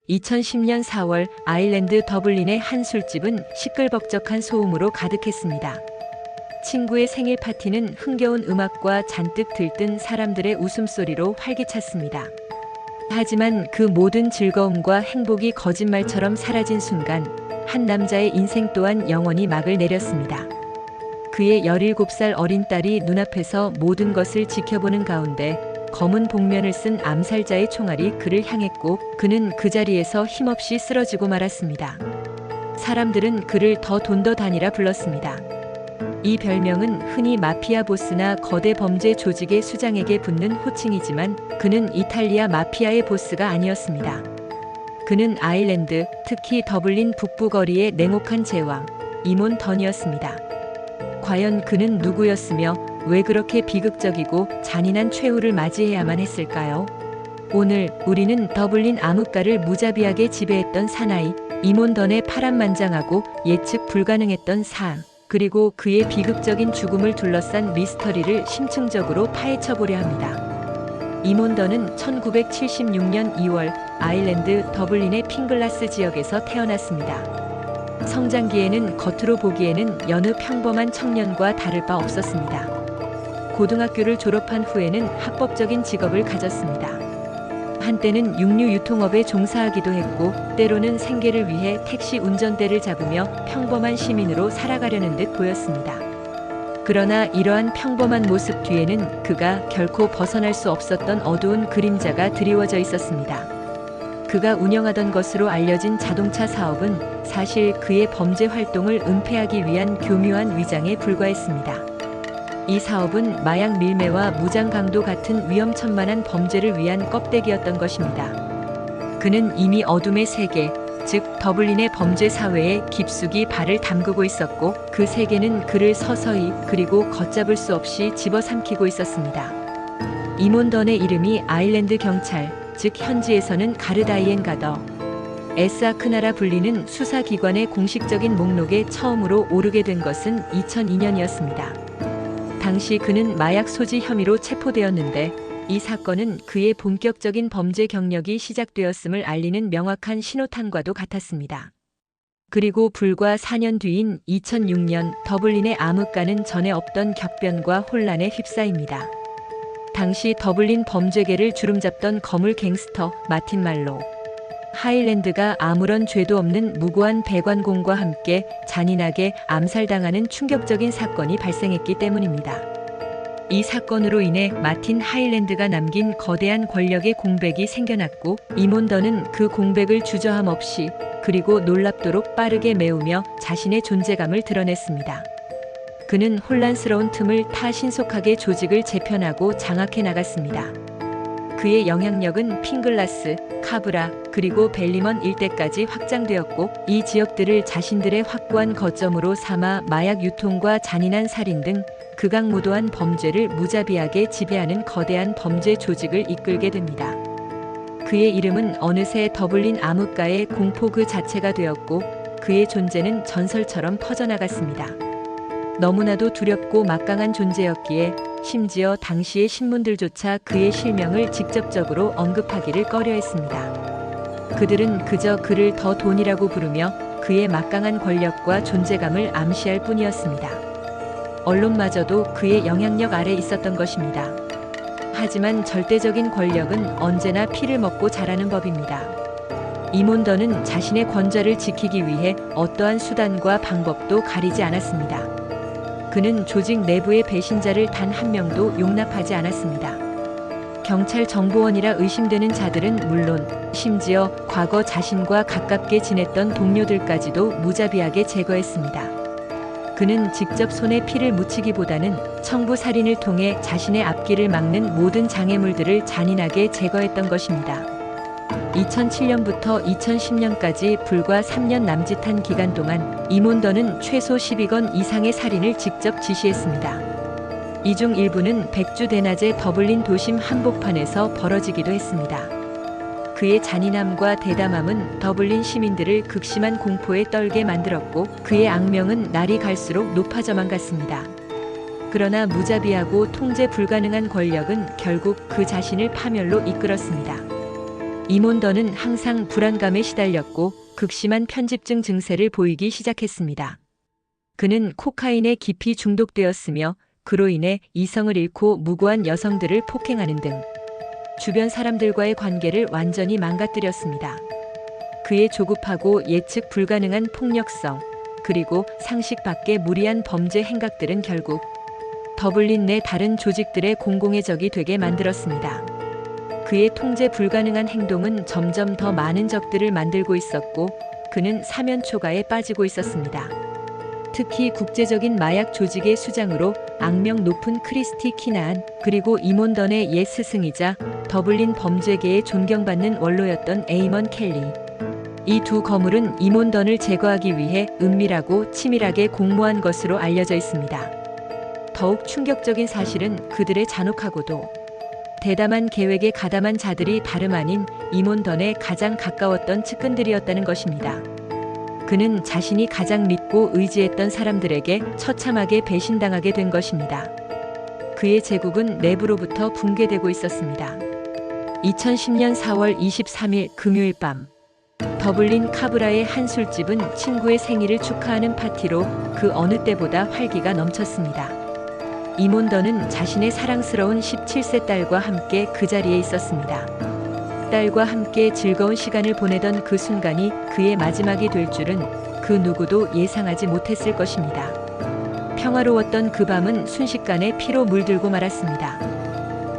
2010년 4월 아일랜드 더블린의 한 술집은 시끌벅적한 소음으로 가득했습니다. 친구의 생일 파티는 흥겨운 음악과 잔뜩 들뜬 사람들의 웃음소리로 활기찼습니다. 하지만 그 모든 즐거움과 행복이 거짓말처럼 사라진 순간 한 남자의 인생 또한 영원히 막을 내렸습니다. 그의 17살 어린 딸이 눈앞에서 모든 것을 지켜보는 가운데 검은 복면을 쓴 암살자의 총알이 그를 향했고 그는 그 자리에서 힘없이 쓰러지고 말았습니다. 사람들은 그를 더 돈더단이라 불렀습니다. 이 별명은 흔히 마피아 보스나 거대 범죄 조직의 수장에게 붙는 호칭이지만 그는 이탈리아 마피아의 보스가 아니었습니다. 그는 아일랜드, 특히 더블린 북부 거리의 냉혹한 제왕, 이몬 던이었습니다. 과연 그는 누구였으며 왜 그렇게 비극적이고 잔인한 최후를 맞이해야만 했을까요? 오늘 우리는 더블린 암흑가를 무자비하게 지배했던 사나이, 이몬 던의 파란만장하고 예측 불가능했던 삶, 그리고 그의 비극적인 죽음을 둘러싼 미스터리를 심층적으로 파헤쳐보려 합니다. 이몬 던은 1976년 2월 아일랜드 더블린의 핑글라스 지역에서 태어났습니다. 성장기에는 겉으로 보기에는 여느 평범한 청년과 다를 바 없었습니다. 고등학교를 졸업한 후에는 합법적인 직업을 가졌습니다. 한때는 육류 유통업에 종사하기도 했고 때로는 생계를 위해 택시 운전대를 잡으며 평범한 시민으로 살아가려는 듯 보였습니다. 그러나 이러한 평범한 모습 뒤에는 그가 결코 벗어날 수 없었던 어두운 그림자가 드리워져 있었습니다. 그가 운영하던 것으로 알려진 자동차 사업은 사실 그의 범죄 활동을 은폐하기 위한 교묘한 위장에 불과했습니다. 이 사업은 마약 밀매와 무장 강도 같은 위험천만한 범죄를 위한 껍데기였던 것입니다. 그는 이미 어둠의 세계, 즉 더블린의 범죄 사회에 깊숙이 발을 담그고 있었고 그 세계는 그를 서서히 그리고 걷잡을 수 없이 집어삼키고 있었습니다. 이몬 던의 이름이 아일랜드 경찰, 즉 현지에서는 가르다이엔 가더, 에스아크나라 불리는 수사기관의 공식적인 목록에 처음으로 오르게 된 것은 2002년이었습니다. 당시 그는 마약 소지 혐의로 체포되었는데 이 사건은 그의 본격적인 범죄 경력이 시작되었음을 알리는 명확한 신호탄과도 같았습니다. 그리고 불과 4년 뒤인 2006년 더블린의 암흑가는 전에 없던 격변과 혼란에 휩싸입니다. 당시 더블린 범죄계를 주름잡던 거물 갱스터 마틴 말로 하일랜드가 아무런 죄도 없는 무고한 배관공과 함께 잔인하게 암살당하는 충격적인 사건이 발생했기 때문입니다. 이 사건으로 인해 마틴 하일랜드가 남긴 거대한 권력의 공백이 생겨났고 이몬 던은 그 공백을 주저함 없이 그리고 놀랍도록 빠르게 메우며 자신의 존재감을 드러냈습니다. 그는 혼란스러운 틈을 타 신속하게 조직을 재편하고 장악해 나갔습니다. 그의 영향력은 핑글라스, 카브라, 그리고 벨리먼 일대까지 확장되었고 이 지역들을 자신들의 확고한 거점으로 삼아 마약 유통과 잔인한 살인 등 극악무도한 범죄를 무자비하게 지배하는 거대한 범죄 조직을 이끌게 됩니다. 그의 이름은 어느새 더블린 암흑가의 공포 그 자체가 되었고 그의 존재는 전설처럼 퍼져나갔습니다. 너무나도 두렵고 막강한 존재였기에 심지어 당시의 신문들조차 그의 실명을 직접적으로 언급하기를 꺼려했습니다. 그들은 그저 그를 더 돈이라고 부르며 그의 막강한 권력과 존재감을 암시할 뿐이었습니다. 언론마저도 그의 영향력 아래 있었던 것입니다. 하지만 절대적인 권력은 언제나 피를 먹고 자라는 법입니다. 이몬 던은 자신의 권좌를 지키기 위해 어떠한 수단과 방법도 가리지 않았습니다. 그는 조직 내부의 배신자를 단 한 명도 용납하지 않았습니다. 경찰 정보원이라 의심되는 자들은 물론 심지어 과거 자신과 가깝게 지냈던 동료들까지도 무자비하게 제거했습니다. 그는 직접 손에 피를 묻히기보다는 청부 살인을 통해 자신의 앞길을 막는 모든 장애물들을 잔인하게 제거했던 것입니다. 2007년부터 2010년까지 불과 3년 남짓한 기간 동안 이몬 던은 최소 12건 이상의 살인을 직접 지시했습니다. 이 중 일부는 백주 대낮에 더블린 도심 한복판에서 벌어지기도 했습니다. 그의 잔인함과 대담함은 더블린 시민들을 극심한 공포에 떨게 만들었고 그의 악명은 날이 갈수록 높아져만 갔습니다. 그러나 무자비하고 통제 불가능한 권력은 결국 그 자신을 파멸로 이끌었습니다. 이몬더는 항상 불안감에 시달렸고 극심한 편집증 증세를 보이기 시작했습니다. 그는 코카인에 깊이 중독되었으며 그로 인해 이성을 잃고 무고한 여성들을 폭행하는 등 주변 사람들과의 관계를 완전히 망가뜨렸습니다. 그의 조급하고 예측 불가능한 폭력성, 그리고 상식 밖의 무리한 범죄 행각들은 결국 더블린 내 다른 조직들의 공공의 적이 되게 만들었습니다. 그의 통제 불가능한 행동은 점점 더 많은 적들을 만들고 있었고 그는 사면초가에 빠지고 있었습니다. 특히 국제적인 마약 조직의 수장으로 악명 높은 크리스티 키나한 그리고 이몬던의 옛 스승이자 더블린 범죄계의 존경받는 원로였던 에이먼 켈리. 이 두 거물은 이몬던을 제거하기 위해 은밀하고 치밀하게 공모한 것으로 알려져 있습니다. 더욱 충격적인 사실은 그들의 잔혹하고도 대담한 계획에 가담한 자들이 다름 아닌 이몬던에 가장 가까웠던 측근들이었다는 것입니다. 그는 자신이 가장 믿고 의지했던 사람들에게 처참하게 배신당하게 된 것입니다. 그의 제국은 내부로부터 붕괴되고 있었습니다. 2010년 4월 23일 금요일 밤 더블린 카브라의 한 술집은 친구의 생일을 축하하는 파티로 그 어느 때보다 활기가 넘쳤습니다. 이몬더는 자신의 사랑스러운 17세 딸과 함께 그 자리에 있었습니다. 딸과 함께 즐거운 시간을 보내던 그 순간이 그의 마지막이 될 줄은 그 누구도 예상하지 못했을 것입니다. 평화로웠던 그 밤은 순식간에 피로 물들고 말았습니다.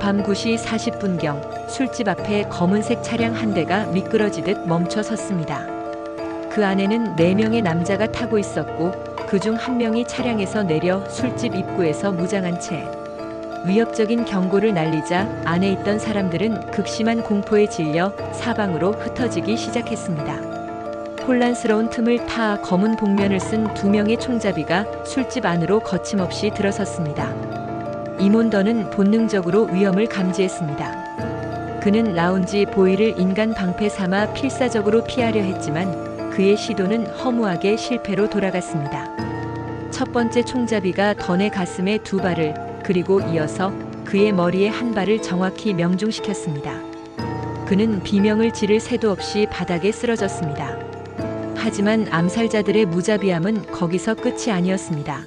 밤 9시 40분경 술집 앞에 검은색 차량 한 대가 미끄러지듯 멈춰 섰습니다. 그 안에는 4명의 남자가 타고 있었고 그중 한 명이 차량에서 내려 술집 입구에서 무장한 채 위협적인 경고를 날리자 안에 있던 사람들은 극심한 공포에 질려 사방으로 흩어지기 시작했습니다. 혼란스러운 틈을 타 검은 복면을 쓴 2명의 총잡이가 술집 안으로 거침없이 들어섰습니다. 이몬더는 본능적으로 위험을 감지했습니다. 그는 라운지 보이를 인간 방패 삼아 필사적으로 피하려 했지만 그의 시도는 허무하게 실패로 돌아갔습니다. 첫 번째 총잡이가 던의 가슴에 2발을 그리고 이어서 그의 머리에 한 발을 정확히 명중시켰습니다. 그는 비명을 지를 새도 없이 바닥에 쓰러졌습니다. 하지만 암살자들의 무자비함은 거기서 끝이 아니었습니다.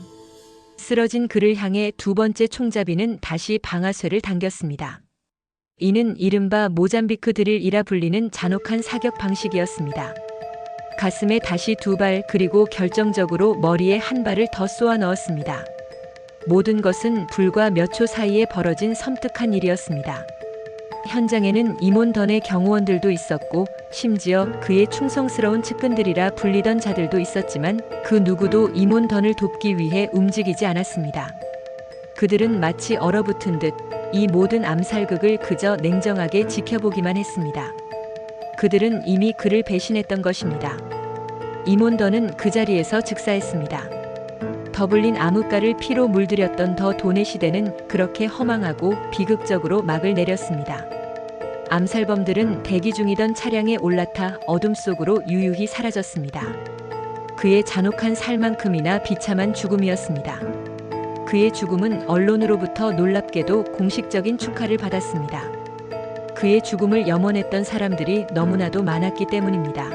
쓰러진 그를 향해 2번째 총잡이는 다시 방아쇠를 당겼습니다. 이는 이른바 모잠비크 드릴이라 불리는 잔혹한 사격 방식이었습니다. 가슴에 다시 2발 그리고 결정적으로 머리에 한 발을 더 쏘아 넣었습니다. 모든 것은 불과 몇 초 사이에 벌어진 섬뜩한 일이었습니다. 현장에는 이몬던의 경호원들도 있었고 심지어 그의 충성스러운 측근들이라 불리던 자들도 있었지만 그 누구도 이몬던을 돕기 위해 움직이지 않았습니다. 그들은 마치 얼어붙은 듯 이 모든 암살극을 그저 냉정하게 지켜보기만 했습니다. 그들은 이미 그를 배신했던 것입니다. 이몬던은 그 자리에서 즉사했습니다. 더블린 암흑가를 피로 물들였던 더 돈의 시대는 그렇게 허망하고 비극적으로 막을 내렸습니다. 암살범들은 대기 중이던 차량에 올라타 어둠 속으로 유유히 사라졌습니다. 그의 잔혹한 살만큼이나 비참한 죽음이었습니다. 그의 죽음은 언론으로부터 놀랍게도 공식적인 축하를 받았습니다. 그의 죽음을 염원했던 사람들이 너무나도 많았기 때문입니다.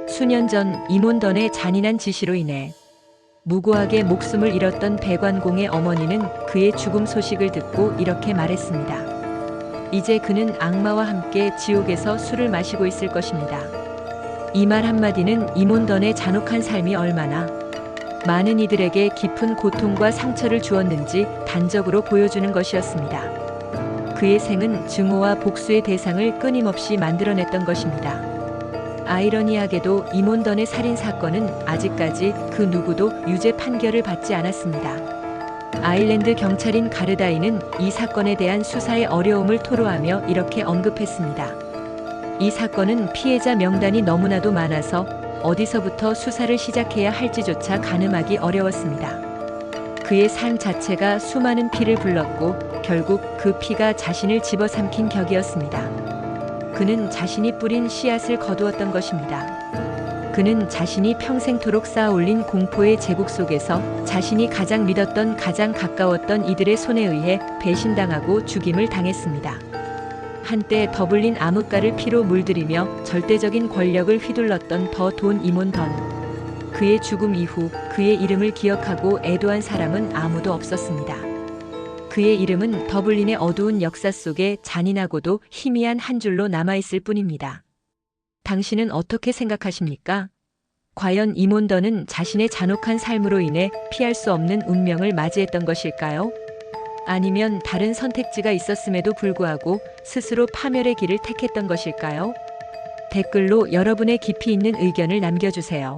수년 전 이몬던의 잔인한 지시로 인해 무고하게 목숨을 잃었던 백관공의 어머니는 그의 죽음 소식을 듣고 이렇게 말했습니다. 이제 그는 악마와 함께 지옥에서 술을 마시고 있을 것입니다. 이 말 한마디는 이몬던의 잔혹한 삶이 얼마나 많은 이들에게 깊은 고통과 상처를 주었는지 단적으로 보여주는 것이었습니다. 그의 생은 증오와 복수의 대상을 끊임없이 만들어냈던 것입니다. 아이러니하게도 이몬던의 살인 사건은 아직까지 그 누구도 유죄 판결을 받지 않았습니다. 아일랜드 경찰인 가르다이는 이 사건에 대한 수사의 어려움을 토로하며 이렇게 언급했습니다. 이 사건은 피해자 명단이 너무나도 많아서 어디서부터 수사를 시작해야 할지조차 가늠하기 어려웠습니다. 그의 삶 자체가 수많은 피를 불렀고 결국 그 피가 자신을 집어삼킨 격이었습니다. 그는 자신이 뿌린 씨앗을 거두었던 것입니다. 그는 자신이 평생토록 쌓아올린 공포의 제국 속에서 자신이 가장 믿었던 가장 가까웠던 이들의 손에 의해 배신당하고 죽임을 당했습니다. 한때 더블린 암흑가를 피로 물들이며 절대적인 권력을 휘둘렀던 더 돈 이몬던. 그의 죽음 이후 그의 이름을 기억하고 애도한 사람은 아무도 없었습니다. 그의 이름은 더블린의 어두운 역사 속에 잔인하고도 희미한 한 줄로 남아있을 뿐입니다. 당신은 어떻게 생각하십니까? 과연 이몬더는 자신의 잔혹한 삶으로 인해 피할 수 없는 운명을 맞이했던 것일까요? 아니면 다른 선택지가 있었음에도 불구하고 스스로 파멸의 길을 택했던 것일까요? 댓글로 여러분의 깊이 있는 의견을 남겨주세요.